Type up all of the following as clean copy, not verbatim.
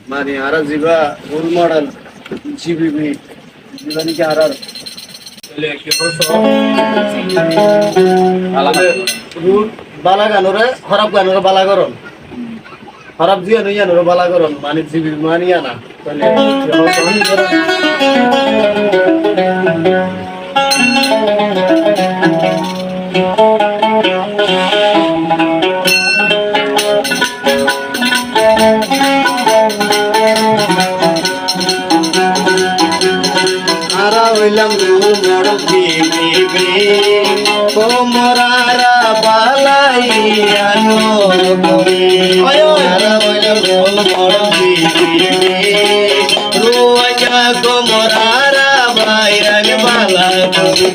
মানে আর জিবা role model GBB জিবানি কি আর রুট বালা গানোরে খারাপ গানোরে বালা করন খারাপ জিয়া নই জানোরে বালা করন মানে জিবি মানিয়া না তাহলে হইলাম রুমর দিবি কোমরারা বালাইয়া নবি আরা হইলাম রুমর দিবি রুয়া কোমরারা বাইরান বালা করি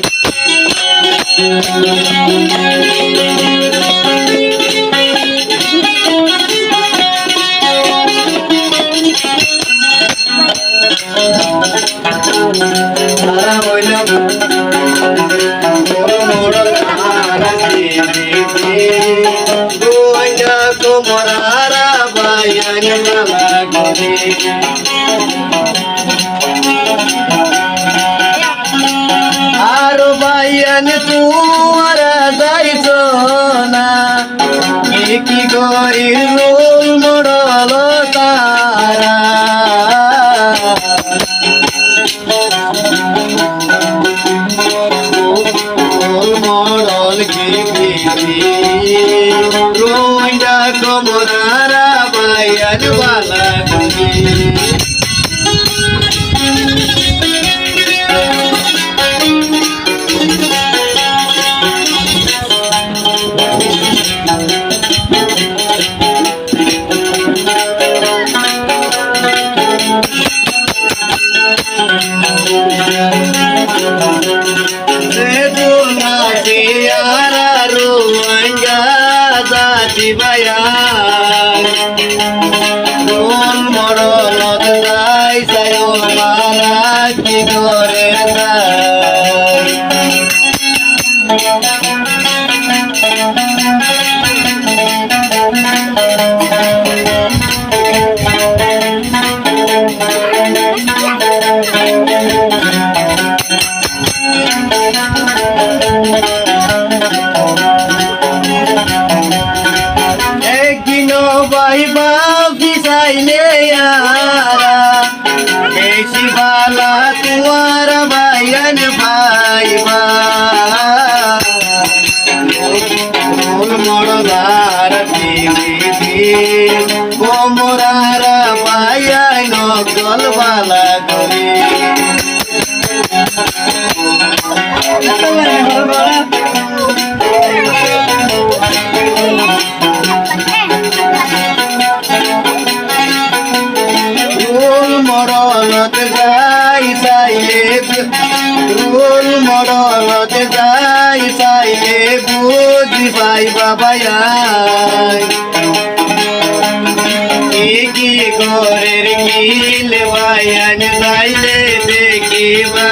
আর বাইয়ান তোমার যাইছ না কি করি রোল মডল তারা মডল কি রোইন্ডা কমরারা বাইয়ান বালা রোল মডল যাই যাই মারা কি করে ভাই বাপি চাইলে বেশি বালা তোমার ভাইয়ান ভাইবা মড়ার কোমরার ভাইয়াই নকল বালা করে রোল মডলত যাই চাইলে বুঝি পাই বাবাই কি ঘরের কিল ভাইয়ান চাইলে দেখিবা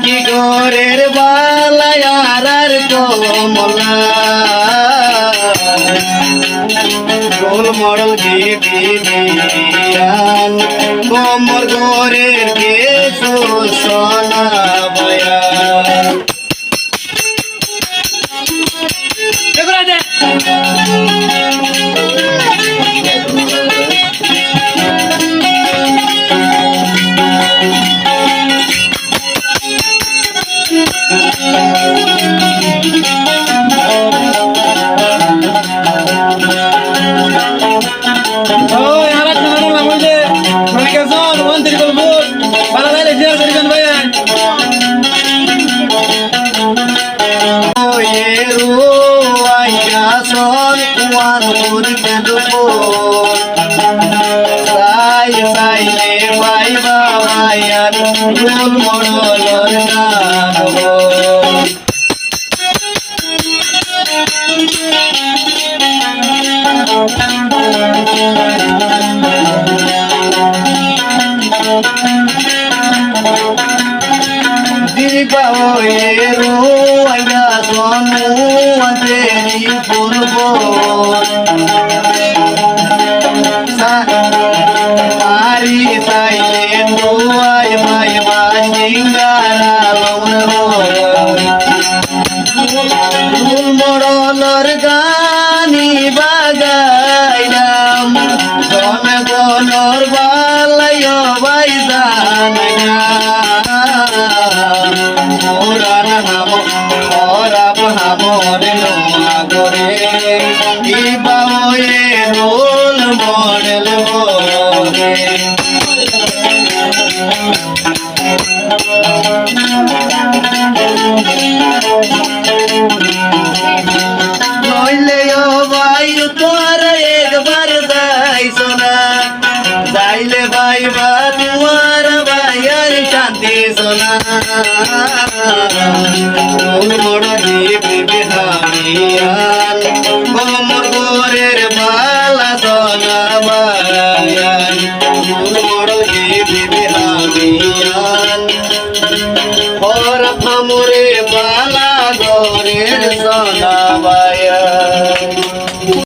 কি ঘরের বালায়ার কমলা রোল মডল দিবিয়ান কোমর ঘরের কিছু সোনা বয়া রোল মডল Dibawero aya sonu anteri purbo Mari sailendo ay may masingara longro Mulmorolor gani bagaidam Some golor balayo baidanaya Murana namo orap hamore nomagore Ibaoye role model bore নইলে ও ভাই তোর একবার যাই সোনা যাইলে ভাই বা তোমার ভাইয়ার শান্তি সোনা বড় দিবি বিহারিয়া